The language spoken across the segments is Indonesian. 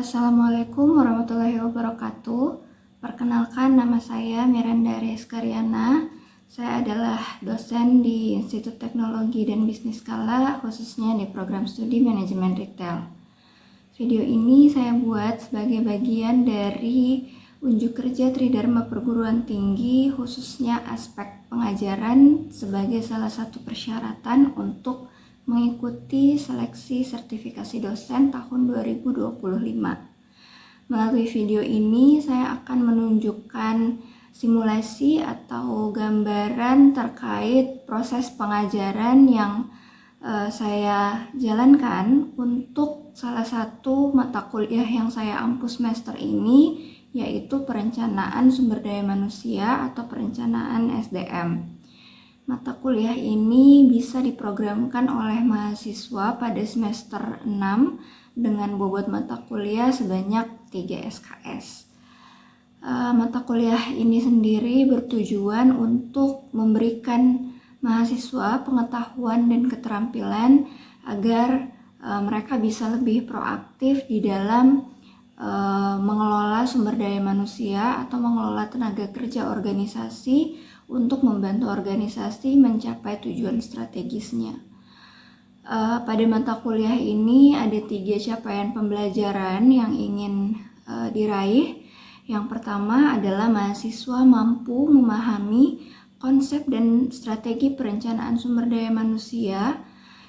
Assalamualaikum warahmatullahi wabarakatuh. Perkenalkan, nama saya Miranda Reskaryana. Saya adalah dosen di Institut Teknologi dan Bisnis Skala, khususnya di program studi Manajemen Retail. Video ini saya buat sebagai bagian dari unjuk kerja Tridharma Perguruan Tinggi, khususnya aspek pengajaran sebagai salah satu persyaratan untuk mengikuti seleksi sertifikasi dosen tahun 2025. Melalui video ini saya akan menunjukkan simulasi atau gambaran terkait proses pengajaran yang saya jalankan untuk salah satu mata kuliah yang saya ampu semester ini, yaitu Perencanaan Sumber Daya Manusia atau Perencanaan SDM. Mata kuliah ini bisa diprogramkan oleh mahasiswa pada semester 6 dengan bobot mata kuliah sebanyak 3 SKS. Mata kuliah ini sendiri bertujuan untuk memberikan mahasiswa pengetahuan dan keterampilan agar mereka bisa lebih proaktif di dalam mengelola sumber daya manusia atau mengelola tenaga kerja organisasi untuk membantu organisasi mencapai tujuan strategisnya. Pada mata kuliah ini ada 3 capaian pembelajaran yang ingin diraih. Yang pertama adalah mahasiswa mampu memahami konsep dan strategi perencanaan sumber daya manusia.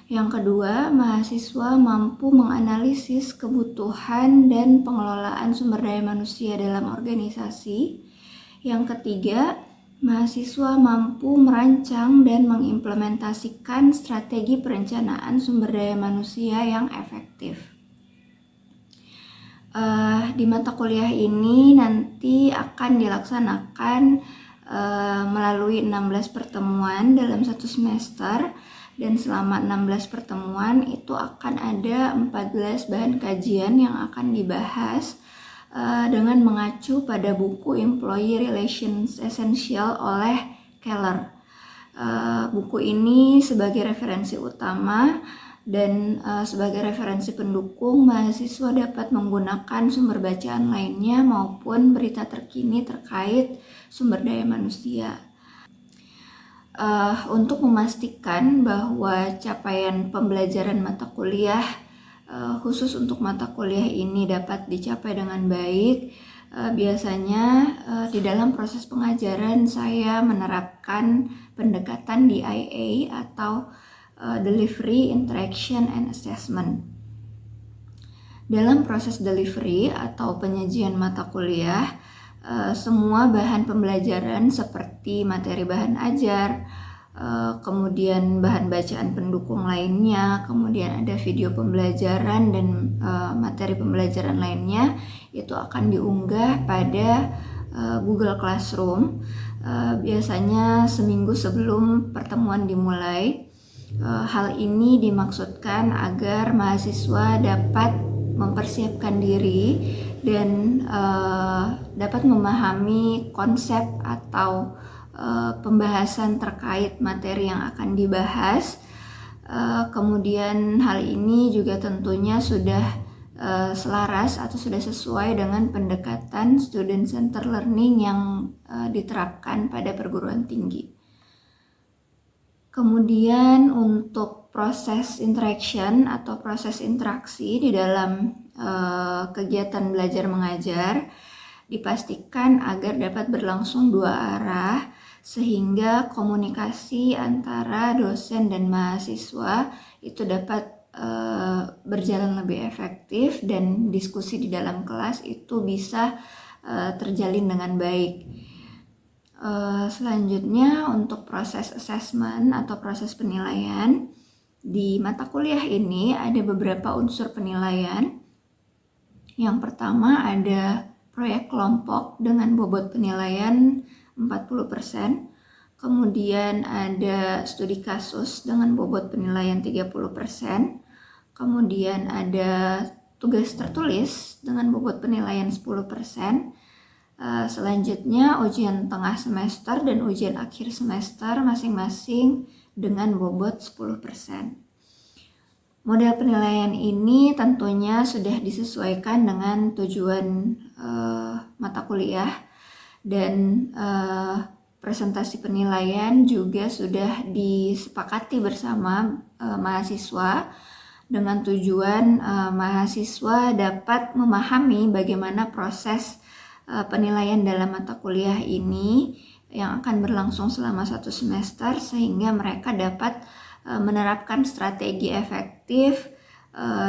Yang kedua, mahasiswa mampu menganalisis kebutuhan dan pengelolaan sumber daya manusia dalam organisasi. Yang ketiga, mahasiswa mampu merancang dan mengimplementasikan strategi perencanaan sumber daya manusia yang efektif. Di mata kuliah ini nanti akan dilaksanakan melalui 16 pertemuan dalam satu semester, dan selama 16 pertemuan itu akan ada 14 bahan kajian yang akan dibahas dengan mengacu pada buku Employee Relations Essential oleh Keller. Buku ini sebagai referensi utama dan sebagai referensi pendukung, mahasiswa dapat menggunakan sumber bacaan lainnya maupun berita terkini terkait sumber daya manusia. Untuk memastikan bahwa capaian pembelajaran mata kuliah khusus untuk mata kuliah ini dapat dicapai dengan baik, biasanya di dalam proses pengajaran saya menerapkan pendekatan DIA atau Delivery, Interaction, and Assessment. Dalam proses delivery atau penyajian mata kuliah, semua bahan pembelajaran seperti materi bahan ajar, kemudian bahan bacaan pendukung lainnya, kemudian ada video pembelajaran dan materi pembelajaran lainnya, itu akan diunggah pada Google Classroom biasanya seminggu sebelum pertemuan dimulai. Hal ini dimaksudkan agar mahasiswa dapat mempersiapkan diri dan dapat memahami konsep atau pembahasan terkait materi yang akan dibahas. Kemudian hal ini juga tentunya sudah selaras atau sudah sesuai dengan pendekatan student center learning yang diterapkan pada perguruan tinggi. Kemudian untuk proses interaction atau proses interaksi di dalam kegiatan belajar mengajar dipastikan agar dapat berlangsung 2 arah sehingga komunikasi antara dosen dan mahasiswa itu dapat berjalan lebih efektif dan diskusi di dalam kelas itu bisa terjalin dengan baik. Selanjutnya untuk proses assessment atau proses penilaian di mata kuliah ini ada beberapa unsur penilaian. Yang pertama ada proyek kelompok dengan bobot penilaian 40%, kemudian ada studi kasus dengan bobot penilaian 30%, kemudian ada tugas tertulis dengan bobot penilaian 10%. Selanjutnya ujian tengah semester dan ujian akhir semester masing-masing dengan bobot 10%. Model penilaian ini tentunya sudah disesuaikan dengan tujuan mata kuliah dan presentasi penilaian juga sudah disepakati bersama mahasiswa dengan tujuan mahasiswa dapat memahami bagaimana proses penilaian dalam mata kuliah ini yang akan berlangsung selama 1 semester sehingga mereka dapat menerapkan strategi efektif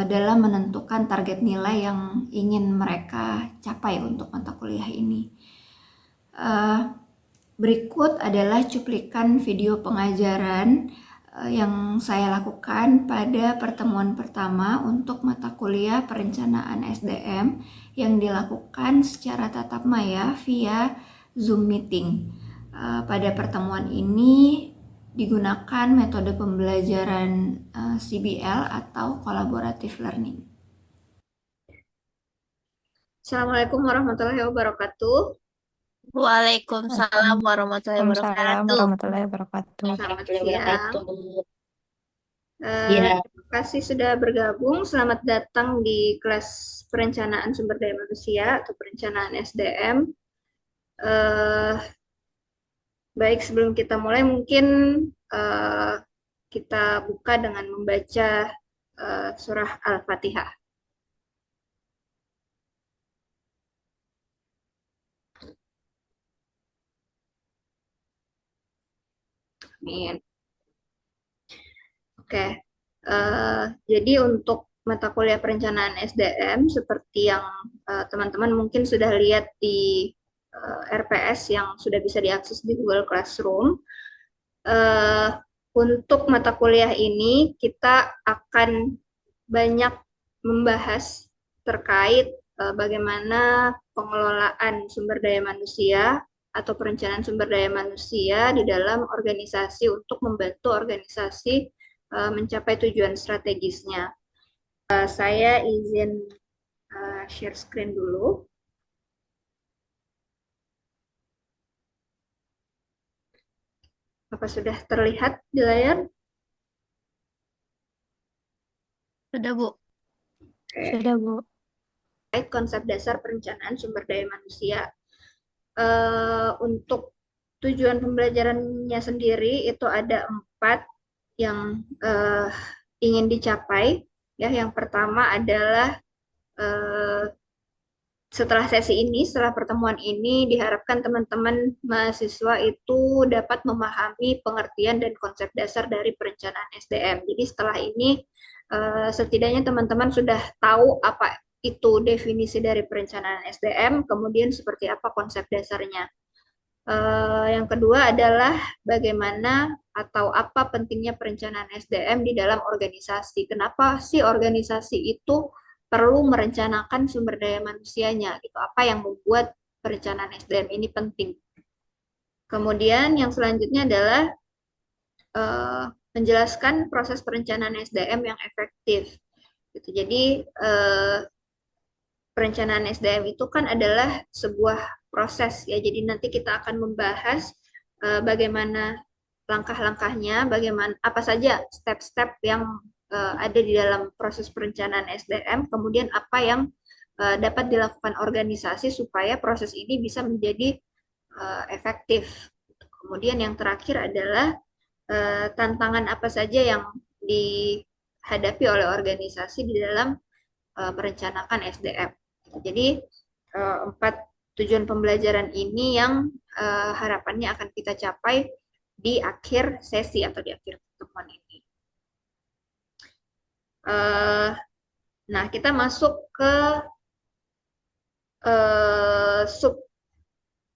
dalam menentukan target nilai yang ingin mereka capai untuk mata kuliah ini. Berikut adalah cuplikan video pengajaran yang saya lakukan pada pertemuan pertama untuk mata kuliah perencanaan SDM yang dilakukan secara tatap maya via Zoom meeting. Pada pertemuan ini digunakan metode pembelajaran CBL atau Collaborative Learning. Assalamualaikum warahmatullahi wabarakatuh. Waalaikumsalam warahmatullahi Waalaikumsalam wabarakatuh. warahmatullahi wabarakatuh. Selamat siang. Terima kasih sudah bergabung. Selamat datang di kelas perencanaan sumber daya manusia atau perencanaan SDM. Baik, sebelum kita mulai mungkin kita buka dengan membaca surah Al-Fatihah. Amin. Oke, jadi untuk mata kuliah perencanaan SDM seperti yang teman-teman mungkin sudah lihat di RPS yang sudah bisa diakses di Google Classroom. Untuk mata kuliah ini kita akan banyak membahas terkait bagaimana pengelolaan sumber daya manusia atau perencanaan sumber daya manusia di dalam organisasi untuk membantu organisasi mencapai tujuan strategisnya. Saya izin share screen dulu. Apa sudah terlihat di layar? Sudah, Bu. Oke. Sudah, Bu. Konsep dasar perencanaan sumber daya manusia. Untuk tujuan pembelajarannya sendiri itu ada 4 yang ingin dicapai. Ya, yang pertama adalah setelah sesi ini, setelah pertemuan ini, diharapkan teman-teman mahasiswa itu dapat memahami pengertian dan konsep dasar dari perencanaan SDM. Jadi setelah ini, setidaknya teman-teman sudah tahu apa itu definisi dari perencanaan SDM, kemudian seperti apa konsep dasarnya. Yang kedua adalah bagaimana atau apa pentingnya perencanaan SDM di dalam organisasi. Kenapa sih organisasi itu perlu merencanakan sumber daya manusianya? Gitu. Apa yang membuat perencanaan SDM ini penting? Kemudian yang selanjutnya adalah menjelaskan proses perencanaan SDM yang efektif. Gitu. Jadi perencanaan SDM itu kan adalah sebuah proses ya. Jadi nanti kita akan membahas bagaimana langkah-langkahnya, bagaimana apa saja step-step yang ada di dalam proses perencanaan SDM, kemudian apa yang dapat dilakukan organisasi supaya proses ini bisa menjadi efektif. Kemudian yang terakhir adalah tantangan apa saja yang dihadapi oleh organisasi di dalam merencanakan SDM. Jadi 4 tujuan pembelajaran ini yang harapannya akan kita capai di akhir sesi atau di akhir pertemuan ini. Nah, kita masuk ke sub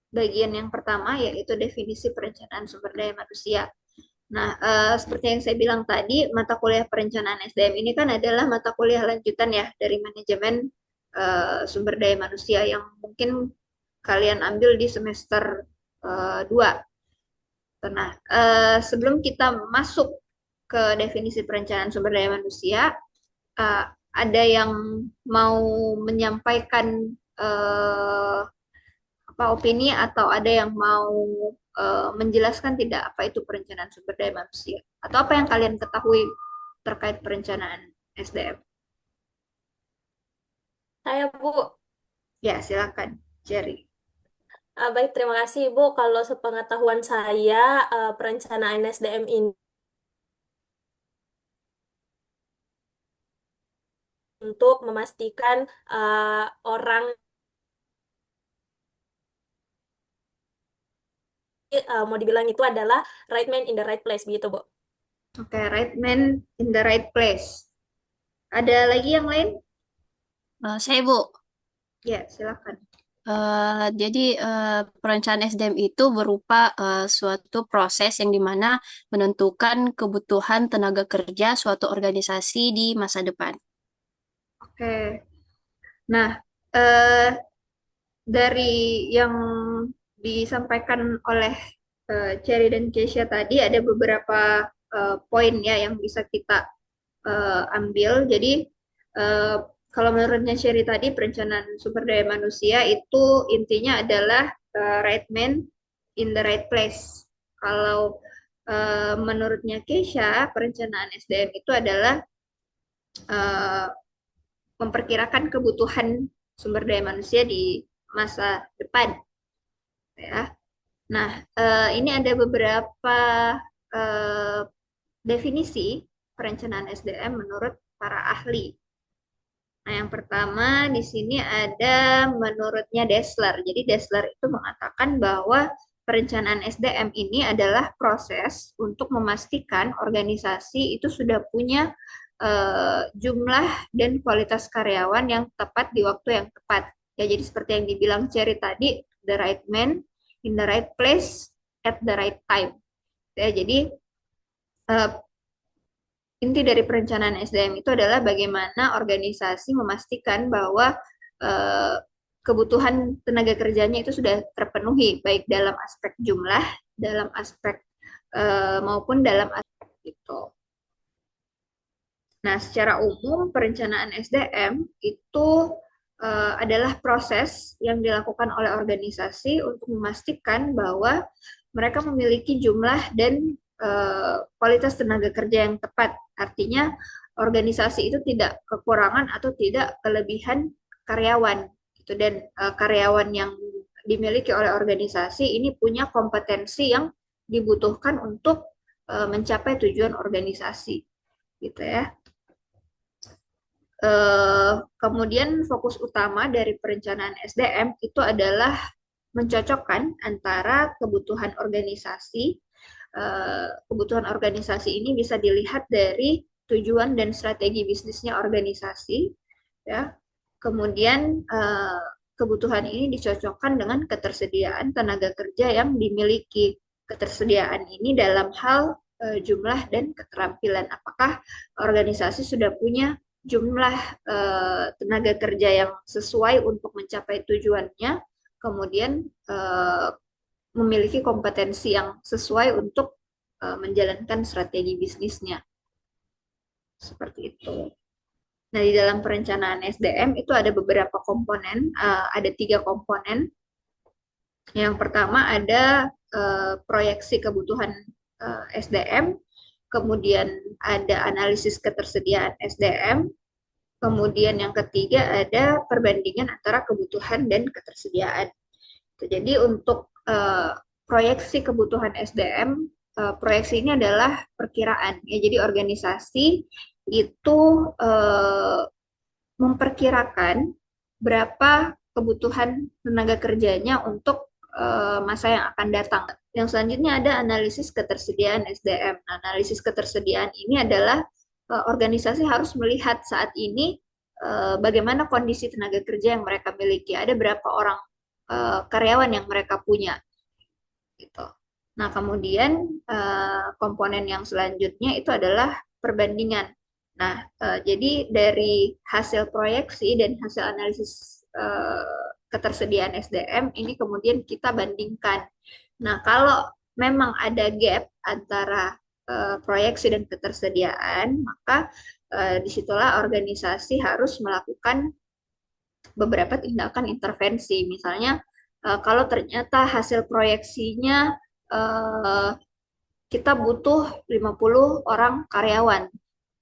bagian yang pertama, yaitu definisi perencanaan sumber daya manusia. Nah, seperti yang saya bilang tadi, mata kuliah perencanaan SDM ini kan adalah mata kuliah lanjutan ya dari manajemen sumber daya manusia yang mungkin kalian ambil di semester 2. Nah, sebelum kita masuk ke definisi perencanaan sumber daya manusia, ada yang mau menyampaikan opini atau ada yang mau menjelaskan tidak apa itu perencanaan sumber daya manusia? Atau apa yang kalian ketahui terkait perencanaan SDM? Saya, Bu. Ya, silakan, Jerry. Baik, terima kasih, Bu. Kalau sepengetahuan saya, perencanaan SDM ini untuk memastikan orang mau dibilang itu adalah right man in the right place, begitu, Bu. Oke, right man in the right place. Ada lagi yang lain? Saya Bu. Ya, silakan. Jadi perencanaan SDM itu berupa suatu proses yang dimana menentukan kebutuhan tenaga kerja suatu organisasi di masa depan. Oke. Nah, eh, dari yang disampaikan oleh Cherry dan Keisha tadi ada beberapa poin ya yang bisa kita ambil. Jadi eh, kalau menurutnya Cherry tadi perencanaan sumber daya manusia itu intinya adalah right man in the right place. Kalau menurutnya Keisha perencanaan SDM itu adalah eh, memperkirakan kebutuhan sumber daya manusia di masa depan ya. Nah, ini ada beberapa eh, definisi perencanaan SDM menurut para ahli. Nah, yang pertama di sini ada menurutnya Dessler. Jadi Dessler itu mengatakan bahwa perencanaan SDM ini adalah proses untuk memastikan organisasi itu sudah punya jumlah dan kualitas karyawan yang tepat di waktu yang tepat. Ya, jadi seperti yang dibilang Cherry tadi, the right man in the right place at the right time. Ya, jadi eh, inti dari perencanaan SDM itu adalah bagaimana organisasi memastikan bahwa eh, kebutuhan tenaga kerjanya itu sudah terpenuhi, baik dalam aspek jumlah, dalam aspek maupun dalam aspek itu. Nah, secara umum perencanaan SDM itu adalah proses yang dilakukan oleh organisasi untuk memastikan bahwa mereka memiliki jumlah dan kualitas tenaga kerja yang tepat. Artinya organisasi itu tidak kekurangan atau tidak kelebihan karyawan. Gitu. Dan karyawan yang dimiliki oleh organisasi ini punya kompetensi yang dibutuhkan untuk mencapai tujuan organisasi. Gitu ya. Kemudian fokus utama dari perencanaan SDM itu adalah mencocokkan antara kebutuhan organisasi. Kebutuhan organisasi ini bisa dilihat dari tujuan dan strategi bisnisnya organisasi, ya. Kemudian kebutuhan ini dicocokkan dengan ketersediaan tenaga kerja yang dimiliki. Ketersediaan ini dalam hal jumlah dan keterampilan. Apakah organisasi sudah punya jumlah tenaga kerja yang sesuai untuk mencapai tujuannya, kemudian memiliki kompetensi yang sesuai untuk menjalankan strategi bisnisnya. Seperti itu. Nah, di dalam perencanaan SDM itu ada beberapa komponen, ada 3 komponen. Yang pertama ada proyeksi kebutuhan SDM, kemudian ada analisis ketersediaan SDM, kemudian yang ketiga ada perbandingan antara kebutuhan dan ketersediaan. Jadi untuk proyeksi kebutuhan SDM, proyeksi ini adalah perkiraan. Ya, jadi organisasi itu memperkirakan berapa kebutuhan tenaga kerjanya untuk masa yang akan datang. Yang selanjutnya ada analisis ketersediaan SDM. Nah, analisis ketersediaan ini adalah organisasi harus melihat saat ini bagaimana kondisi tenaga kerja yang mereka miliki. Ada berapa orang karyawan yang mereka punya. Gitu. Nah, kemudian komponen yang selanjutnya itu adalah perbandingan. Nah, jadi dari hasil proyeksi dan hasil analisis ketersediaan SDM ini kemudian kita bandingkan. Nah, kalau memang ada gap antara proyeksi dan ketersediaan, maka disitulah organisasi harus melakukan beberapa tindakan intervensi. Misalnya, kalau ternyata hasil proyeksinya kita butuh 50 orang karyawan,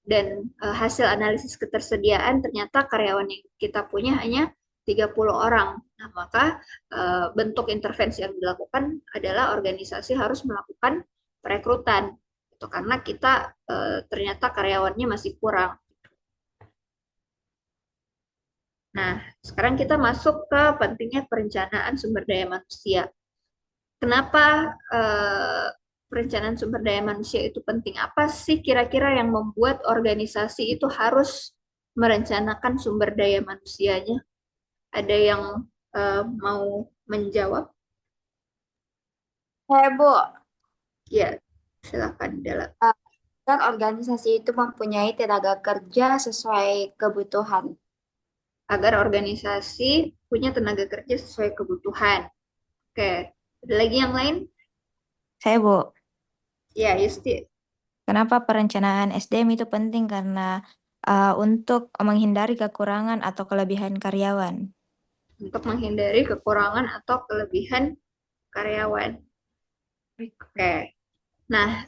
dan hasil analisis ketersediaan ternyata karyawan yang kita punya hanya 30 orang. Nah, maka bentuk intervensi yang dilakukan adalah organisasi harus melakukan perekrutan. Itu karena kita ternyata karyawannya masih kurang. Nah, sekarang kita masuk ke pentingnya perencanaan sumber daya manusia. Kenapa perencanaan sumber daya manusia itu penting? Apa sih kira-kira yang membuat organisasi itu harus merencanakan sumber daya manusianya? Ada yang mau menjawab? Bu, Ya, silakan Dela. kan organisasi itu mempunyai tenaga kerja sesuai kebutuhan. Agar organisasi punya tenaga kerja sesuai kebutuhan. Oke, ada lagi yang lain? Saya, Bu, Ya, Yusti. kenapa perencanaan SDM itu penting? Karena untuk menghindari kekurangan atau kelebihan karyawan. Untuk menghindari kekurangan atau kelebihan karyawan. Oke. Nah,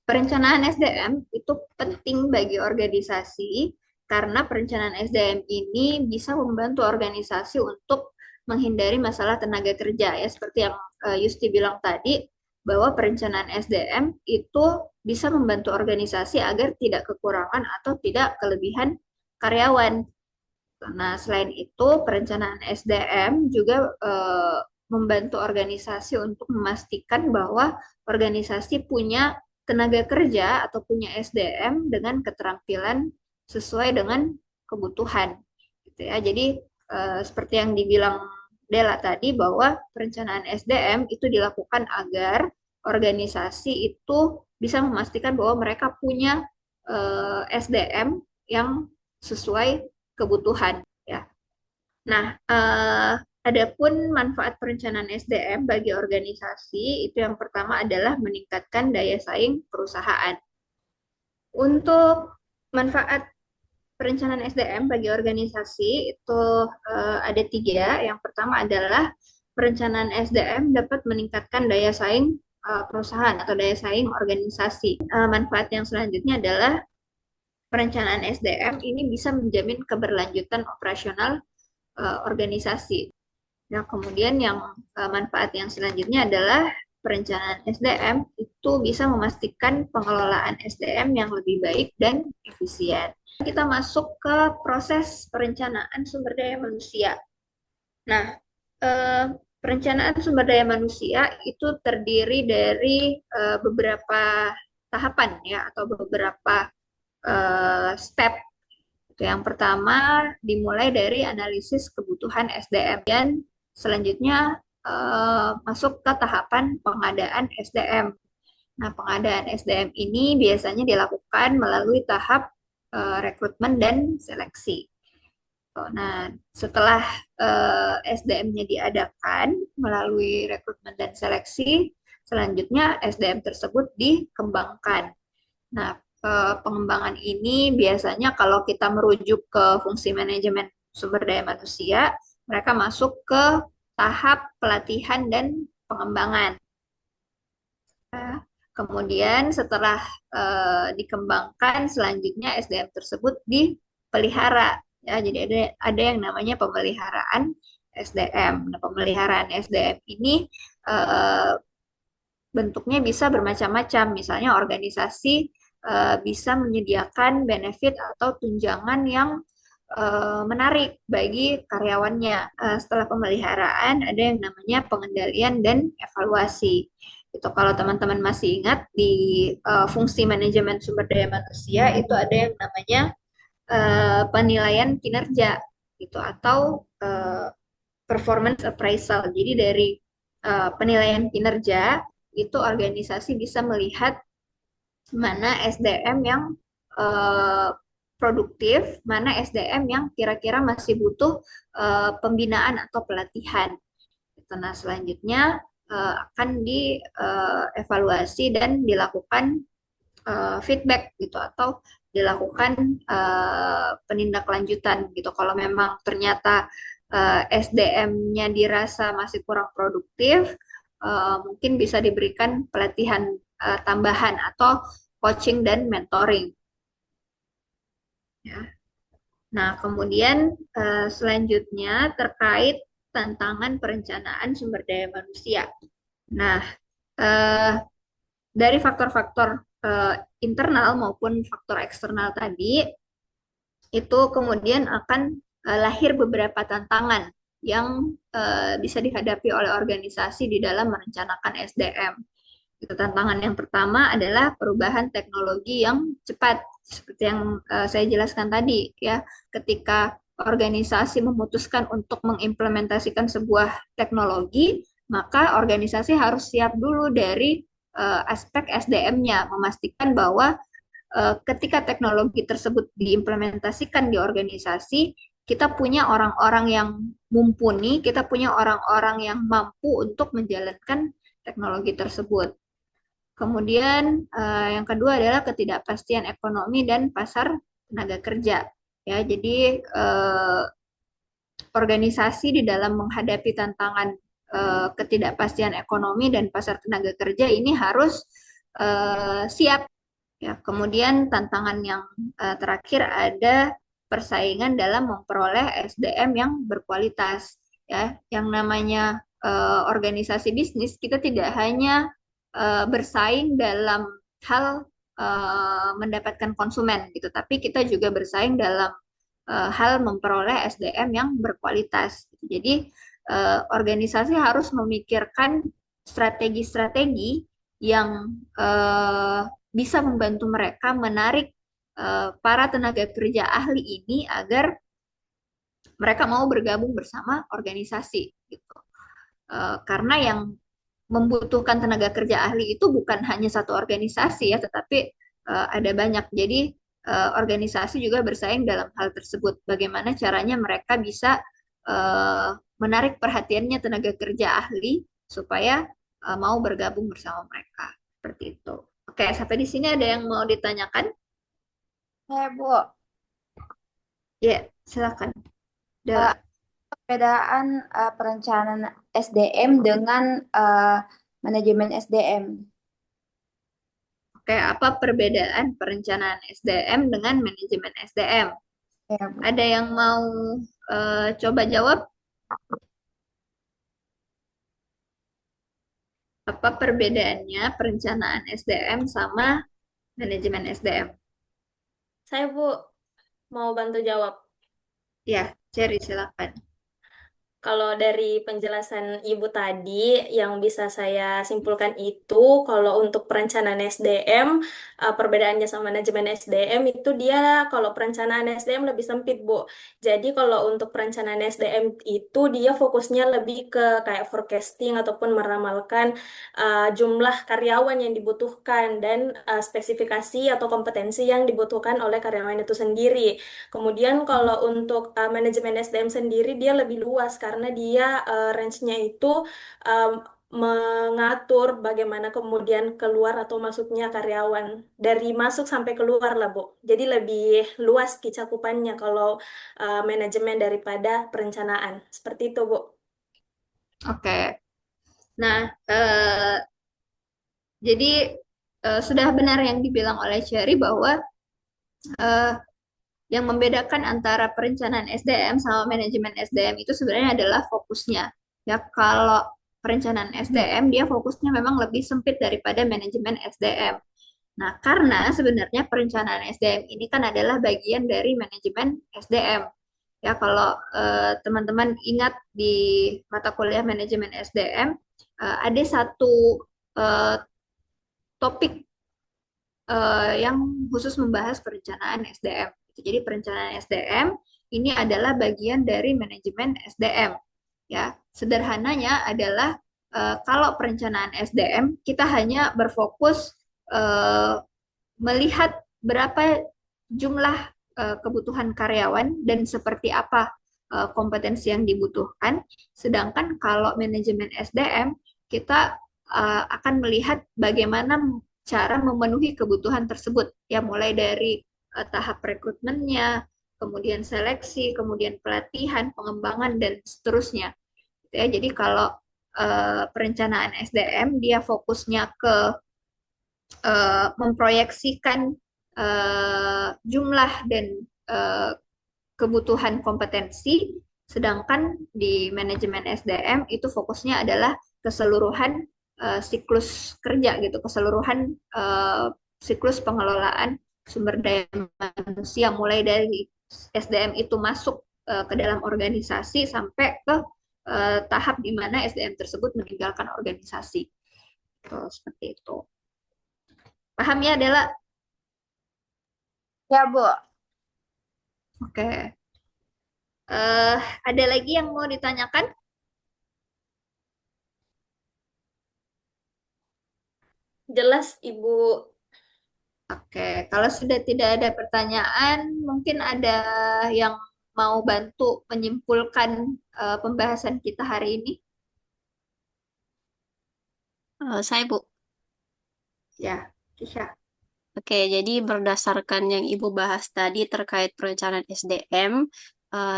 perencanaan SDM itu penting bagi organisasi karena perencanaan SDM ini bisa membantu organisasi untuk menghindari masalah tenaga kerja ya seperti yang Yusti bilang tadi bahwa perencanaan SDM itu bisa membantu organisasi agar tidak kekurangan atau tidak kelebihan karyawan. Nah, selain itu, perencanaan SDM juga membantu organisasi untuk memastikan bahwa organisasi punya tenaga kerja atau punya SDM dengan keterampilan sesuai dengan kebutuhan. Gitu ya. Jadi, seperti yang dibilang Dela tadi, bahwa perencanaan SDM itu dilakukan agar organisasi itu bisa memastikan bahwa mereka punya SDM yang sesuai kebutuhan ya. Nah, adapun manfaat perencanaan SDM bagi organisasi itu yang pertama adalah meningkatkan daya saing perusahaan. Untuk manfaat perencanaan SDM bagi organisasi itu ada 3. Yang pertama adalah perencanaan SDM dapat meningkatkan daya saing perusahaan atau daya saing organisasi. Manfaat yang selanjutnya adalah perencanaan SDM ini bisa menjamin keberlanjutan operasional organisasi. Nah, kemudian yang manfaat yang selanjutnya adalah perencanaan SDM itu bisa memastikan pengelolaan SDM yang lebih baik dan efisien. Kita masuk ke proses perencanaan sumber daya manusia. Nah, perencanaan sumber daya manusia itu terdiri dari beberapa tahapan ya atau beberapa step. Yang pertama dimulai dari analisis kebutuhan SDM dan selanjutnya masuk ke tahapan pengadaan SDM. Nah, pengadaan SDM ini biasanya dilakukan melalui tahap rekrutmen dan seleksi. Nah, setelah SDM-nya diadakan melalui rekrutmen dan seleksi, selanjutnya SDM tersebut dikembangkan. Nah, pengembangan ini biasanya kalau kita merujuk ke fungsi manajemen sumber daya manusia, mereka masuk ke tahap pelatihan dan pengembangan. Kemudian setelah dikembangkan, selanjutnya SDM tersebut dipelihara. Ya, jadi ada yang namanya pemeliharaan SDM. Nah, pemeliharaan SDM ini bentuknya bisa bermacam-macam. Misalnya organisasi bisa menyediakan benefit atau tunjangan yang menarik bagi karyawannya. Setelah pemeliharaan ada yang namanya pengendalian dan evaluasi. Itu kalau teman-teman masih ingat di fungsi manajemen sumber daya manusia itu ada yang namanya penilaian kinerja gitu atau performance appraisal. Jadi dari penilaian kinerja itu organisasi bisa melihat mana SDM yang produktif, mana SDM yang kira-kira masih butuh pembinaan atau pelatihan. Nah, selanjutnya akan dievaluasi dan dilakukan feedback gitu atau dilakukan penindaklanjutan gitu. Kalau memang ternyata SDM-nya dirasa masih kurang produktif, mungkin bisa diberikan pelatihan tambahan atau coaching dan mentoring. Ya. Nah, kemudian selanjutnya terkait tantangan perencanaan sumber daya manusia. Nah, dari faktor-faktor internal maupun faktor eksternal tadi, itu kemudian akan lahir beberapa tantangan yang bisa dihadapi oleh organisasi di dalam merencanakan SDM. Itu tantangan yang pertama adalah perubahan teknologi yang cepat, seperti yang saya jelaskan tadi, ya. Ketika organisasi memutuskan untuk mengimplementasikan sebuah teknologi, maka organisasi harus siap dulu dari aspek SDM-nya, memastikan bahwa ketika teknologi tersebut diimplementasikan di organisasi, kita punya orang-orang yang mumpuni, kita punya orang-orang yang mampu untuk menjalankan teknologi tersebut. Kemudian yang kedua adalah ketidakpastian ekonomi dan pasar tenaga kerja. Ya, jadi organisasi di dalam menghadapi tantangan ketidakpastian ekonomi dan pasar tenaga kerja ini harus siap. Ya, kemudian tantangan yang terakhir ada persaingan dalam memperoleh SDM yang berkualitas. Ya, yang namanya organisasi bisnis, kita tidak hanya bersaing dalam hal mendapatkan konsumen gitu, tapi kita juga bersaing dalam hal memperoleh SDM yang berkualitas. Jadi organisasi harus memikirkan strategi-strategi yang bisa membantu mereka menarik para tenaga kerja ahli ini agar mereka mau bergabung bersama organisasi gitu. Karena yang membutuhkan tenaga kerja ahli itu bukan hanya satu organisasi ya, tetapi ada banyak. Jadi organisasi juga bersaing dalam hal tersebut. Bagaimana caranya mereka bisa menarik perhatiannya tenaga kerja ahli supaya mau bergabung bersama mereka. Seperti itu. Oke, sampai di sini ada yang mau ditanyakan? Bu, Ya, silakan. perbedaan perencanaan SDM dengan manajemen SDM. Oke, apa perbedaan perencanaan SDM dengan manajemen SDM? Ya, Bu. Ada yang mau coba jawab? Apa perbedaannya perencanaan SDM sama manajemen SDM? Saya, Bu, mau bantu jawab. Ya, Cherry silakan. Kalau dari penjelasan Ibu tadi, yang bisa saya simpulkan itu, kalau untuk perencanaan SDM, perbedaannya sama manajemen SDM itu dia, kalau perencanaan SDM lebih sempit, Bu. Jadi kalau untuk perencanaan SDM itu dia fokusnya lebih ke kayak forecasting ataupun meramalkan jumlah karyawan yang dibutuhkan dan spesifikasi atau kompetensi yang dibutuhkan oleh karyawan itu sendiri. Kemudian kalau untuk manajemen SDM sendiri dia lebih luas karena dia range-nya itu mengatur bagaimana kemudian keluar atau masuknya karyawan dari masuk sampai keluar lah, Bu. Jadi lebih luas cakupannya kalau manajemen daripada perencanaan. Seperti itu, Bu. Oke. Nah, jadi sudah benar yang dibilang oleh Cherry bahwa yang membedakan antara perencanaan SDM sama manajemen SDM itu sebenarnya adalah fokusnya. Ya, kalau perencanaan SDM dia fokusnya memang lebih sempit daripada manajemen SDM. Nah, karena sebenarnya perencanaan SDM ini kan adalah bagian dari manajemen SDM. Ya, kalau teman-teman ingat di mata kuliah manajemen SDM, ada satu topik yang khusus membahas perencanaan SDM. Jadi perencanaan SDM ini adalah bagian dari manajemen SDM. Ya, sederhananya adalah kalau perencanaan SDM kita hanya berfokus melihat berapa jumlah kebutuhan karyawan dan seperti apa kompetensi yang dibutuhkan. Sedangkan kalau manajemen SDM kita akan melihat bagaimana cara memenuhi kebutuhan tersebut, ya mulai dari tahap rekrutmennya, kemudian seleksi, kemudian pelatihan, pengembangan dan seterusnya. Ya, jadi kalau perencanaan SDM dia fokusnya ke memproyeksikan jumlah dan eh, kebutuhan kompetensi, sedangkan di manajemen SDM itu fokusnya adalah keseluruhan siklus kerja gitu, keseluruhan siklus pengelolaan sumber daya manusia, mulai dari SDM itu masuk ke dalam organisasi sampai ke tahap di mana SDM tersebut meninggalkan organisasi. Tuh, seperti itu. Paham ya, Dela? Ya, Bu. Oke. Ada lagi yang mau ditanyakan? Jelas, Ibu. Oke, kalau sudah tidak ada pertanyaan, mungkin ada yang mau bantu menyimpulkan pembahasan kita hari ini? Saya Bu. Ya, Kisha. Oke, jadi berdasarkan yang Ibu bahas tadi terkait perencanaan SDM,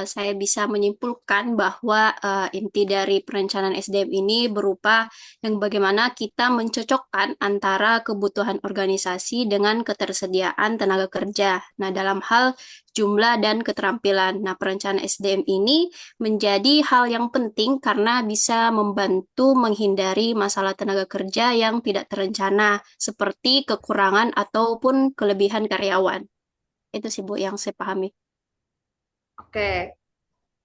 saya bisa menyimpulkan bahwa inti dari perencanaan SDM ini berupa yang bagaimana kita mencocokkan antara kebutuhan organisasi dengan ketersediaan tenaga kerja. Nah, dalam hal jumlah dan keterampilan. Nah, perencanaan SDM ini menjadi hal yang penting karena bisa membantu menghindari masalah tenaga kerja yang tidak terencana, seperti kekurangan ataupun kelebihan karyawan. Itu sih Bu yang saya pahami. Oke,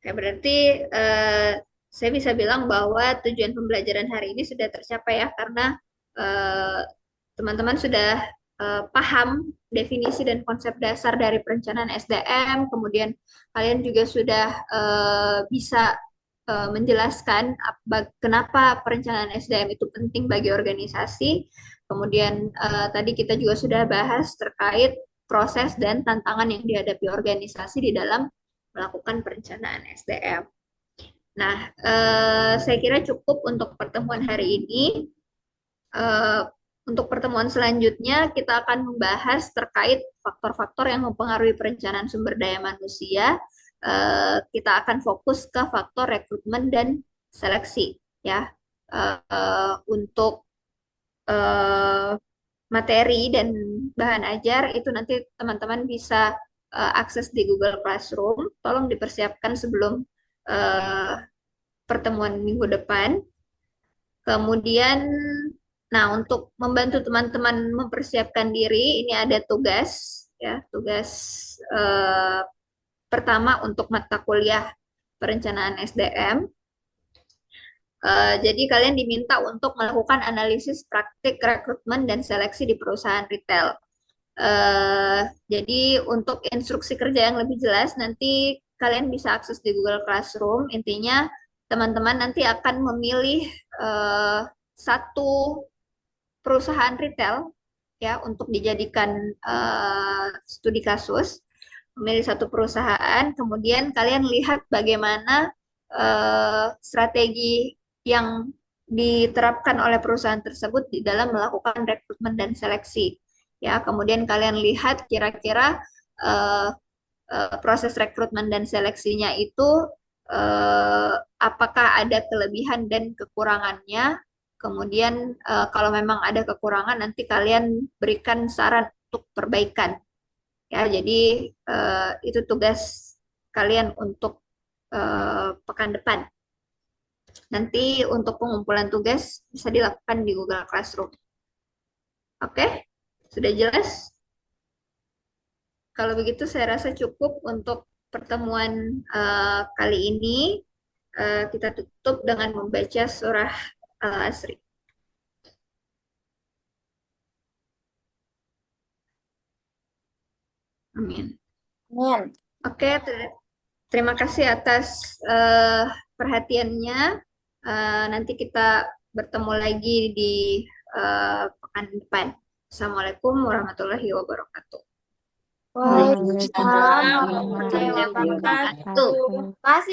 oke, berarti saya bisa bilang bahwa tujuan pembelajaran hari ini sudah tercapai ya, karena eh, teman-teman sudah paham definisi dan konsep dasar dari perencanaan SDM, kemudian kalian juga sudah bisa menjelaskan kenapa perencanaan SDM itu penting bagi organisasi. Kemudian tadi kita juga sudah bahas terkait proses dan tantangan yang dihadapi organisasi di dalam melakukan perencanaan SDM. Nah, saya kira cukup untuk pertemuan hari ini. Untuk pertemuan selanjutnya, kita akan membahas terkait faktor-faktor yang mempengaruhi perencanaan sumber daya manusia. Kita akan fokus ke faktor rekrutmen dan seleksi, ya. Untuk materi dan bahan ajar itu nanti teman-teman bisa akses di Google Classroom. Tolong dipersiapkan sebelum pertemuan minggu depan. Kemudian, nah, untuk membantu teman-teman mempersiapkan diri, ini ada tugas, ya, tugas pertama untuk mata kuliah perencanaan SDM. Jadi kalian diminta untuk melakukan analisis praktik rekrutmen dan seleksi di perusahaan retail. Jadi untuk instruksi kerja yang lebih jelas nanti kalian bisa akses di Google Classroom. Intinya teman-teman nanti akan memilih satu perusahaan retail ya untuk dijadikan studi kasus. Memilih satu perusahaan, kemudian kalian lihat bagaimana strategi yang diterapkan oleh perusahaan tersebut di dalam melakukan rekrutmen dan seleksi. Ya, kemudian kalian lihat kira-kira proses rekrutmen dan seleksinya itu apakah ada kelebihan dan kekurangannya. Kemudian kalau memang ada kekurangan nanti kalian berikan saran untuk perbaikan. Ya, jadi itu tugas kalian untuk pekan depan. Nanti untuk pengumpulan tugas bisa dilakukan di Google Classroom. Oke, sudah jelas? Kalau begitu saya rasa cukup untuk pertemuan kali ini. Kita tutup dengan membaca surah Al-Asri. Amin. Amin. Oke, terima kasih atas perhatiannya. Nanti kita bertemu lagi di pekan depan. Assalamualaikum warahmatullahi wabarakatuh. Waalaikumsalam warahmatullahi Waalaikumsalam wabarakatuh. warahmatullahi wabarakatuh. Makasih.